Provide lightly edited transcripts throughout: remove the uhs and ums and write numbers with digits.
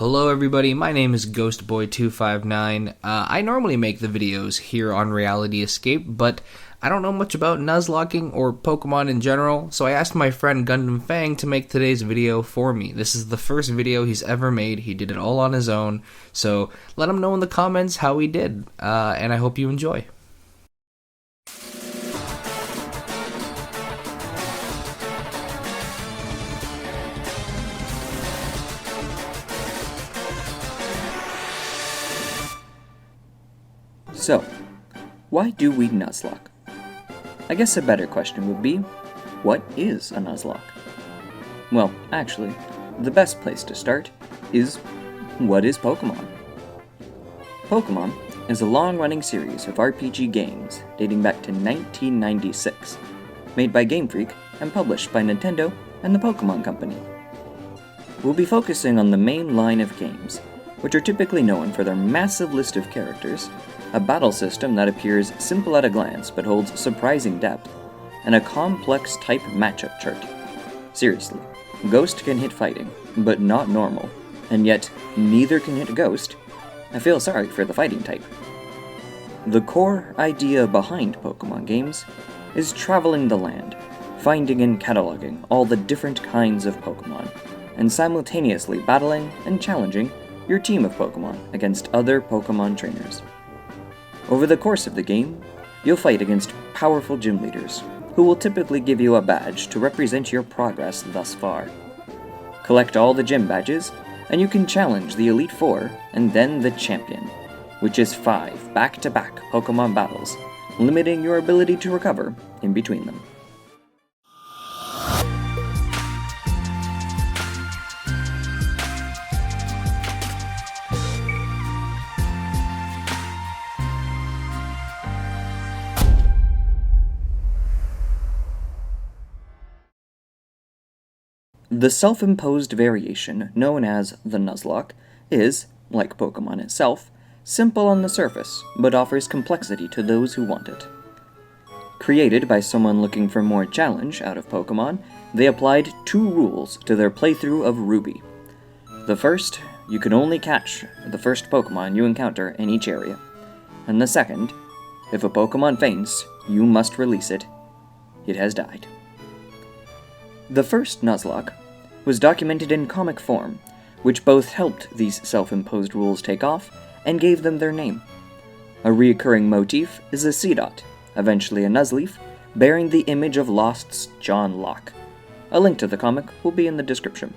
Hello everybody, my name is GhostBoy259. I normally make the videos here on Reality Escape, but I don't know much about Nuzlocking or Pokemon in general, so I asked my friend GundamFang to make today's video for me. This is the first video he's ever made, he did it all on his own, so let him know in the comments how he did, and I hope you enjoy. So, why do we Nuzlocke? I guess a better question would be, what is a Nuzlocke? Well, actually, the best place to start is, what is Pokemon? Pokemon is a long-running series of RPG games dating back to 1996, made by Game Freak and published by Nintendo and the Pokemon Company. We'll be focusing on the main line of games, which are typically known for their massive list of characters, a battle system that appears simple at a glance but holds surprising depth, and a complex type matchup chart. Seriously, Ghost can hit fighting, but not normal, and yet neither can hit Ghost. I feel sorry for the fighting type. The core idea behind Pokemon games is traveling the land, finding and cataloging all the different kinds of Pokemon, and simultaneously battling and challenging your team of Pokemon against other Pokemon trainers. Over the course of the game, you'll fight against powerful gym leaders, who will typically give you a badge to represent your progress thus far. Collect all the gym badges, and you can challenge the Elite Four and then the Champion, which is 5 back-to-back Pokemon battles, limiting your ability to recover in between them. The self-imposed variation, known as the Nuzlocke, is, like Pokemon itself, simple on the surface, but offers complexity to those who want it. Created by someone looking for more challenge out of Pokemon, they applied 2 rules to their playthrough of Ruby. The first, you can only catch the first Pokemon you encounter in each area. And the second, if a Pokemon faints, you must release it. It has died. The first Nuzlocke was documented in comic form, which both helped these self-imposed rules take off and gave them their name. A recurring motif is a Seedot, eventually a Nuzleaf, bearing the image of Lost's John Locke. A link to the comic will be in the description.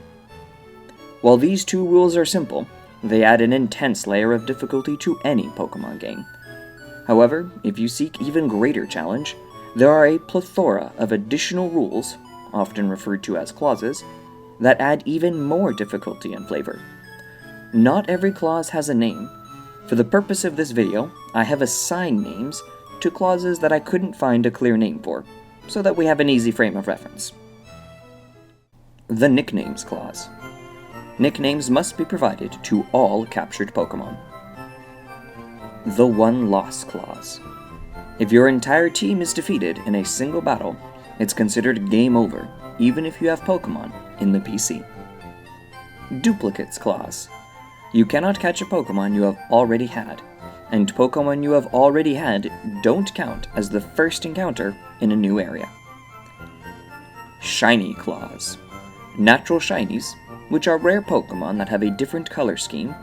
While these 2 rules are simple, they add an intense layer of difficulty to any Pokemon game. However, if you seek even greater challenge, there are a plethora of additional rules, often referred to as clauses, that add even more difficulty and flavor. Not every clause has a name. For the purpose of this video, I have assigned names to clauses that I couldn't find a clear name for, so that we have an easy frame of reference. The Nicknames Clause. Nicknames must be provided to all captured Pokemon. The One Loss Clause. If your entire team is defeated in a single battle, it's considered game over, even if you have Pokemon in the PC. Duplicates Clause. You cannot catch a Pokemon you have already had, and Pokemon you have already had don't count as the first encounter in a new area. Shiny Clause. Natural shinies, which are rare Pokemon that have a different color scheme,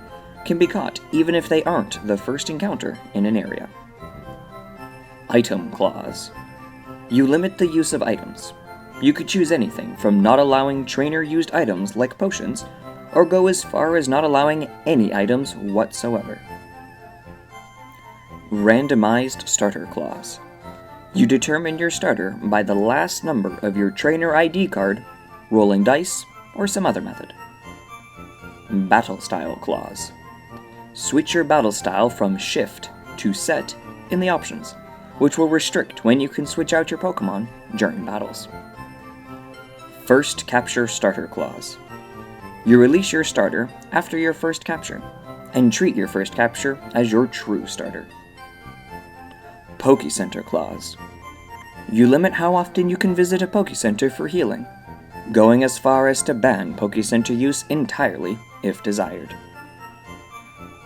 can be caught even if they aren't the first encounter in an area. Item Clause. You limit the use of items. You could choose anything from not allowing trainer-used items like potions, or go as far as not allowing any items whatsoever. Randomized Starter Clause. You determine your starter by the last number of your trainer ID card, rolling dice, or some other method. Battle Style Clause. Switch your battle style from Shift to Set in the options, which will restrict when you can switch out your Pokemon during battles. First Capture Starter Clause. You release your starter after your first capture, and treat your first capture as your true starter. Pokécenter Clause. You limit how often you can visit a Pokécenter for healing, going as far as to ban Pokécenter use entirely if desired.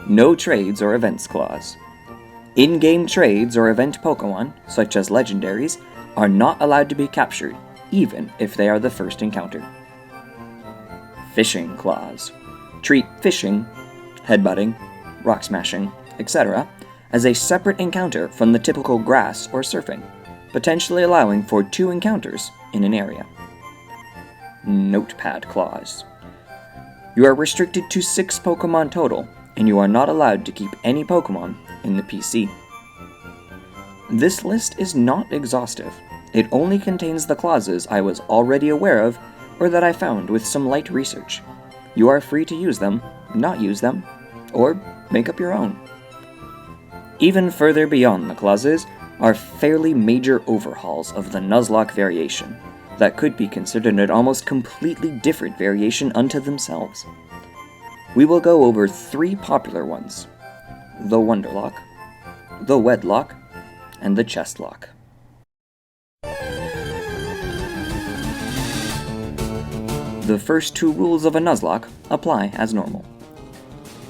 No trades or events clause. In-game trades or event Pokemon, such as legendaries, are not allowed to be captured, even if they are the first encounter. Fishing clause. Treat fishing, headbutting, rock smashing, etc. as a separate encounter from the typical grass or surfing, potentially allowing for 2 encounters in an area. Notepad clause. You are restricted to 6 Pokemon total, and you are not allowed to keep any Pokemon in the PC. This list is not exhaustive. It only contains the clauses I was already aware of or that I found with some light research. You are free to use them, not use them, or make up your own. Even further beyond the clauses are fairly major overhauls of the Nuzlocke variation that could be considered an almost completely different variation unto themselves. We will go over 3 popular ones: the Wonderlock, the Wedlock, and the Chestlock. The first 2 rules of a Nuzlocke apply as normal.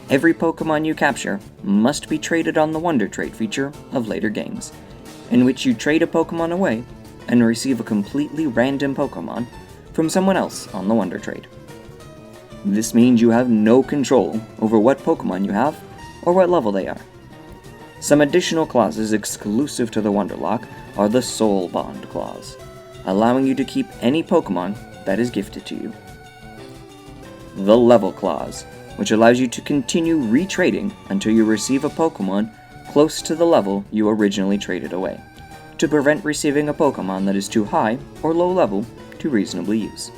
Every Pokemon you capture must be traded on the Wonder Trade feature of later games, in which you trade a Pokemon away and receive a completely random Pokemon from someone else on the Wonder Trade. This means you have no control over what Pokemon you have or what level they are. Some additional clauses exclusive to the Wonderlock are the Soul Bond clause, allowing you to keep any Pokemon that is gifted to you. The Level clause, which allows you to continue retrading until you receive a Pokemon close to the level you originally traded away, to prevent receiving a Pokemon that is too high or low level to reasonably use.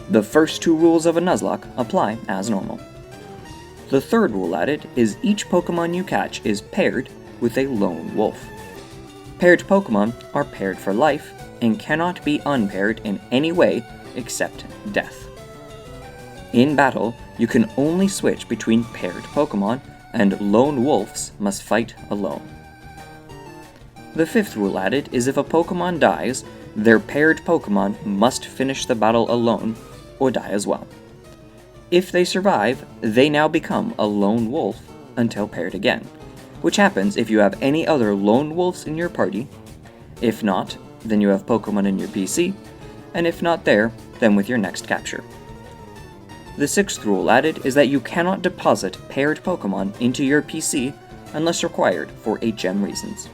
The first 2 rules of a Nuzlocke apply as normal. The third rule added is each Pokemon you catch is paired with a lone wolf. Paired Pokemon are paired for life and cannot be unpaired in any way except death. In battle, you can only switch between paired Pokemon, and lone wolves must fight alone. The 5th rule added is if a Pokemon dies, their paired Pokemon must finish the battle alone or die as well. If they survive, they now become a lone wolf until paired again, which happens if you have any other lone wolves in your party. If not, then you have Pokemon in your PC, and if not there, then with your next capture. The 6th rule added is that you cannot deposit paired Pokemon into your PC unless required for HM reasons.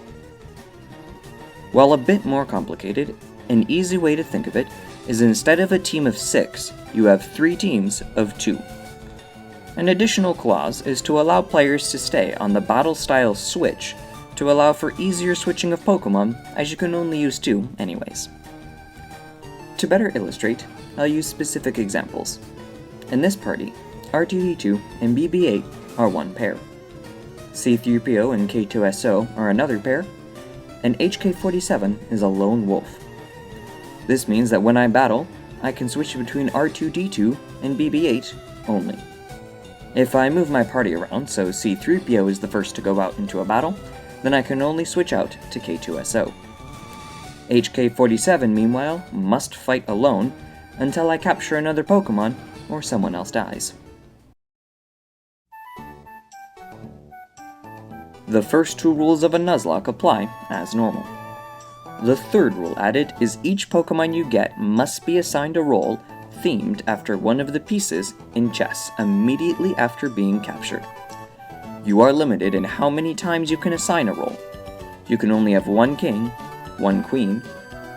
While a bit more complicated, an easy way to think of it is instead of a team of 6, you have 3 teams of 2. An additional clause is to allow players to stay on the battle style switch to allow for easier switching of Pokemon, as you can only use 2 anyways. To better illustrate, I'll use specific examples. In this party, R2-D2 and BB-8 are one pair. C-3PO and K2SO are another pair, and HK-47 is a lone wolf. This means that when I battle, I can switch between R2-D2 and BB-8 only. If I move my party around so C-3PO is the first to go out into a battle, then I can only switch out to K2SO. HK-47, meanwhile, must fight alone until I capture another Pokemon or someone else dies. The first 2 rules of a Nuzlocke apply as normal. The 3rd rule added is each Pokemon you get must be assigned a role themed after one of the pieces in chess immediately after being captured. You are limited in how many times you can assign a role. You can only have 1 king, 1 queen,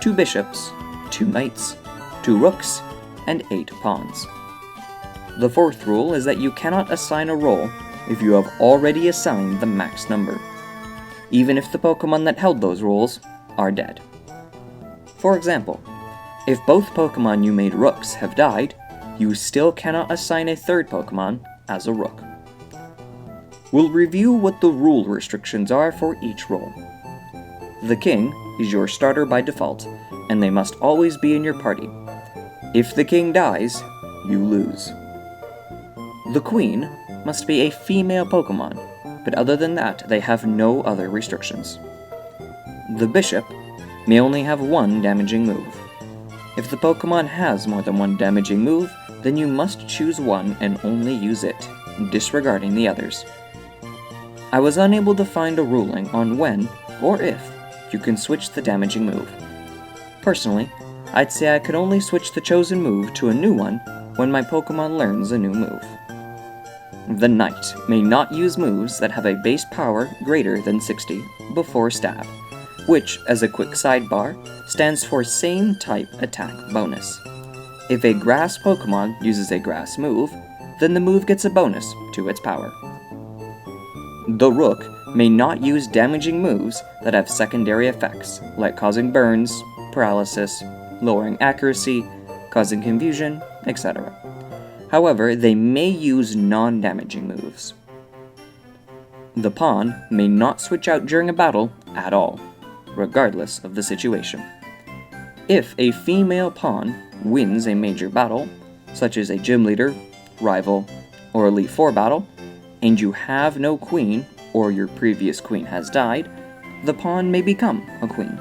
2 bishops, 2 knights, 2 rooks, and 8 pawns. The 4th rule is that you cannot assign a role if you have already assigned the max number, even if the Pokemon that held those roles are dead. For example, if both Pokemon you made rooks have died, you still cannot assign a 3rd Pokemon as a rook. We'll review what the rule restrictions are for each role. The king is your starter by default, and they must always be in your party. If the king dies, you lose. The queen must be a female Pokemon, but other than that, they have no other restrictions. The bishop may only have 1 damaging move. If the Pokemon has more than 1 damaging move, then you must choose one and only use it, disregarding the others. I was unable to find a ruling on when, or if, you can switch the damaging move. Personally, I'd say I could only switch the chosen move to a new one when my Pokemon learns a new move. The Knight may not use moves that have a base power greater than 60 before stab, which, as a quick sidebar, stands for same type attack bonus. If a grass Pokemon uses a grass move, then the move gets a bonus to its power. The Rook may not use damaging moves that have secondary effects, like causing burns, paralysis, lowering accuracy, causing confusion, etc. However, they may use non-damaging moves. The Pawn may not switch out during a battle at all, regardless of the situation. If a female Pawn wins a major battle, such as a gym leader, rival, or Elite Four battle, and you have no queen, or your previous queen has died, the Pawn may become a queen.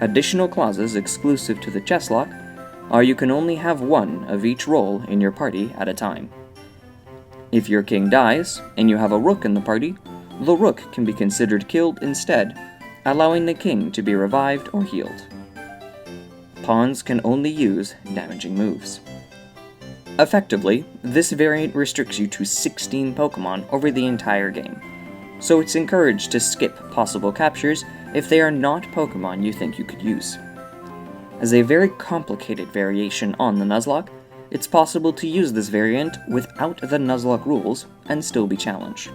Additional clauses exclusive to the chess lock are you can only have one of each role in your party at a time. If your king dies, and you have a rook in the party, the rook can be considered killed instead, allowing the king to be revived or healed. Pawns can only use damaging moves. Effectively, this variant restricts you to 16 Pokemon over the entire game, so it's encouraged to skip possible captures if they are not Pokemon you think you could use. As a very complicated variation on the Nuzlocke, it's possible to use this variant without the Nuzlocke rules and still be challenged.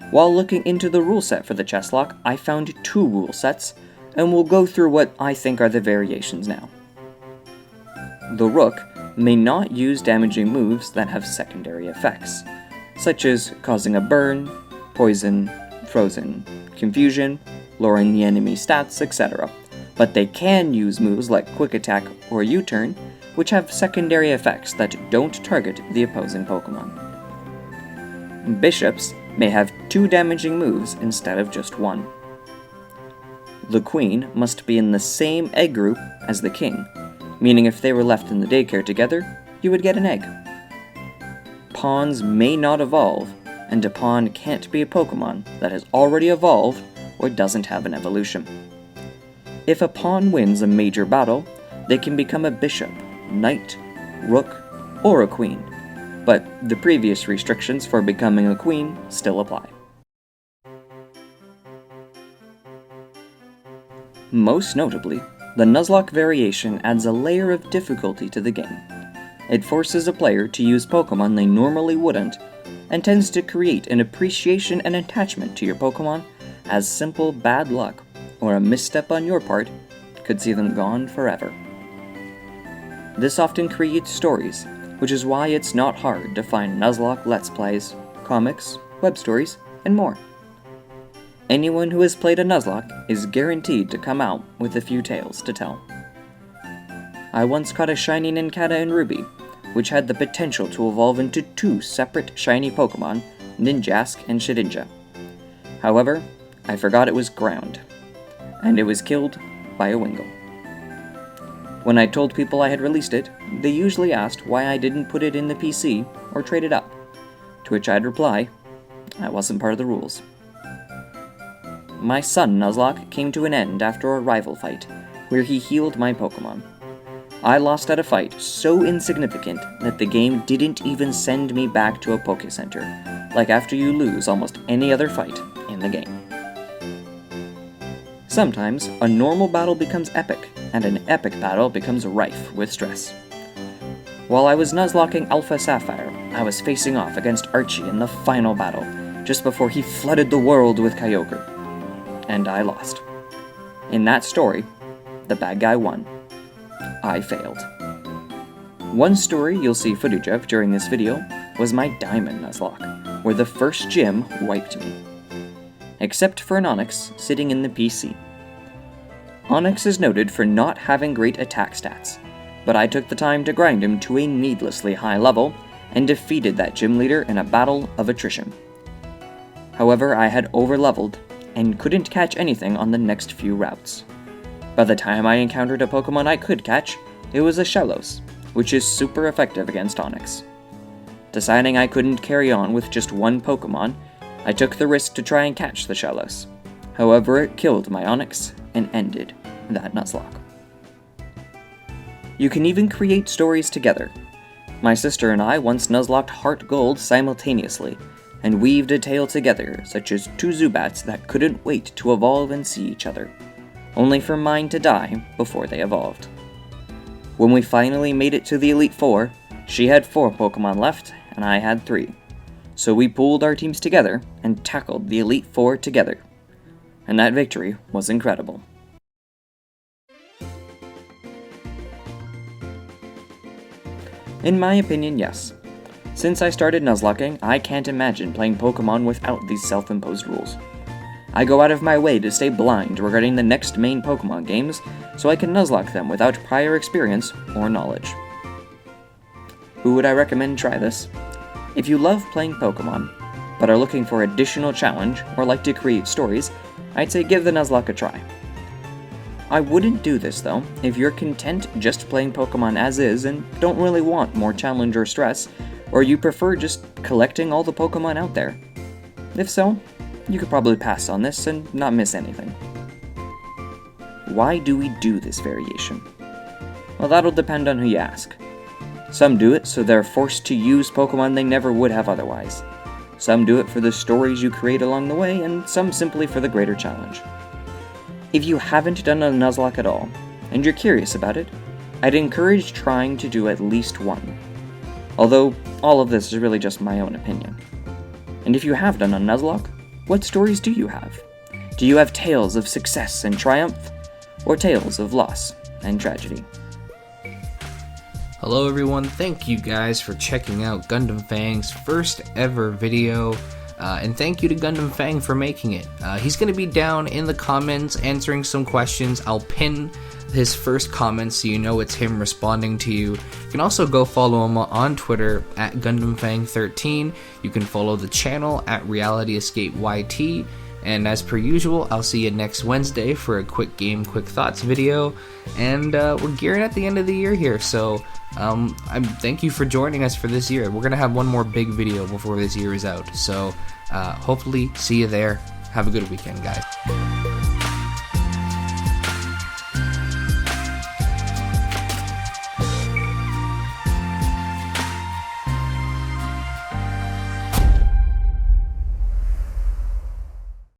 While looking into the rule set for the chess lock, I found 2 rule sets, and we'll go through what I think are the variations now. The Rook may not use damaging moves that have secondary effects, such as causing a burn, poison, frozen, confusion, lowering the enemy's stats, etc. But they can use moves like Quick Attack or U-Turn, which have secondary effects that don't target the opposing Pokemon. Bishops may have 2 damaging moves instead of just 1. The Queen must be in the same egg group as the King, meaning if they were left in the daycare together, you would get an egg. Pawns may not evolve, and a pawn can't be a Pokemon that has already evolved or doesn't have an evolution. If a pawn wins a major battle, they can become a bishop, knight, rook, or a queen, but the previous restrictions for becoming a queen still apply. Most notably, the Nuzlocke variation adds a layer of difficulty to the game. It forces a player to use Pokemon they normally wouldn't, and tends to create an appreciation and attachment to your Pokemon, as simple bad luck or a misstep on your part could see them gone forever. This often creates stories, which is why it's not hard to find Nuzlocke Let's Plays, comics, web stories, and more. Anyone who has played a Nuzlocke is guaranteed to come out with a few tales to tell. I once caught a shiny Nincada in Ruby, which had the potential to evolve into 2 separate shiny Pokemon, Ninjask and Shedinja. However, I forgot it was ground, and it was killed by a Wingull. When I told people I had released it, they usually asked why I didn't put it in the PC or trade it up, to which I'd reply, I wasn't part of the rules. My son Nuzlocke came to an end after a rival fight, where he healed my Pokemon. I lost at a fight so insignificant that the game didn't even send me back to a Poké Center, like after you lose almost any other fight in the game. Sometimes, a normal battle becomes epic, and an epic battle becomes rife with stress. While I was Nuzlocking Alpha Sapphire, I was facing off against Archie in the final battle, just before he flooded the world with Kyogre. And I lost. In that story, the bad guy won. I failed. One story you'll see footage of during this video was my Diamond Nuzlocke, where the first gym wiped me. Except for an Onix sitting in the PC. Onix is noted for not having great attack stats, but I took the time to grind him to a needlessly high level and defeated that gym leader in a battle of attrition. However, I had overleveled and couldn't catch anything on the next few routes. By the time I encountered a Pokemon I could catch, it was a Shellos, which is super effective against Onix. Deciding I couldn't carry on with just one Pokemon, I took the risk to try and catch the Shellos. However, it killed my Onix and ended that Nuzlocke. You can even create stories together. My sister and I once Nuzlocked Heart Gold simultaneously, and weaved a tale together, such as two Zubats that couldn't wait to evolve and see each other, only for mine to die before they evolved. When we finally made it to the Elite Four, she had 4 Pokemon left, and I had 3. So we pooled our teams together and tackled the Elite Four together. And that victory was incredible. In my opinion, yes. Since I started Nuzlocking, I can't imagine playing Pokemon without these self-imposed rules. I go out of my way to stay blind regarding the next main Pokemon games, so I can Nuzlocke them without prior experience or knowledge. Who would I recommend try this? If you love playing Pokemon, but are looking for additional challenge or like to create stories, I'd say give the Nuzlocke a try. I wouldn't do this though if you're content just playing Pokemon as is and don't really want more challenge or stress, or you prefer just collecting all the Pokemon out there. If so, you could probably pass on this and not miss anything. Why do we do this variation? Well, that'll depend on who you ask. Some do it so they're forced to use Pokemon they never would have otherwise. Some do it for the stories you create along the way, and some simply for the greater challenge. If you haven't done a Nuzlocke at all, and you're curious about it, I'd encourage trying to do at least one. Although, all of this is really just my own opinion. And if you have done a Nuzlocke, what stories do you have? Do you have tales of success and triumph, or tales of loss and tragedy? Hello everyone, thank you guys for checking out GundamFang's first ever video, and thank you to GundamFang for making it. He's going to be down in the comments answering some questions. I'll pin his first comment so you know it's him responding to you. You can also go follow him on Twitter at GundamFang13. You can follow the channel at RealityEscapeYT. And as per usual, I'll see you next Wednesday for a quick game, quick thoughts video. And we're gearing at the end of the year here, so thank you for joining us for this year. We're gonna have one more big video before this year is out, so hopefully see you there. Have a good weekend, guys.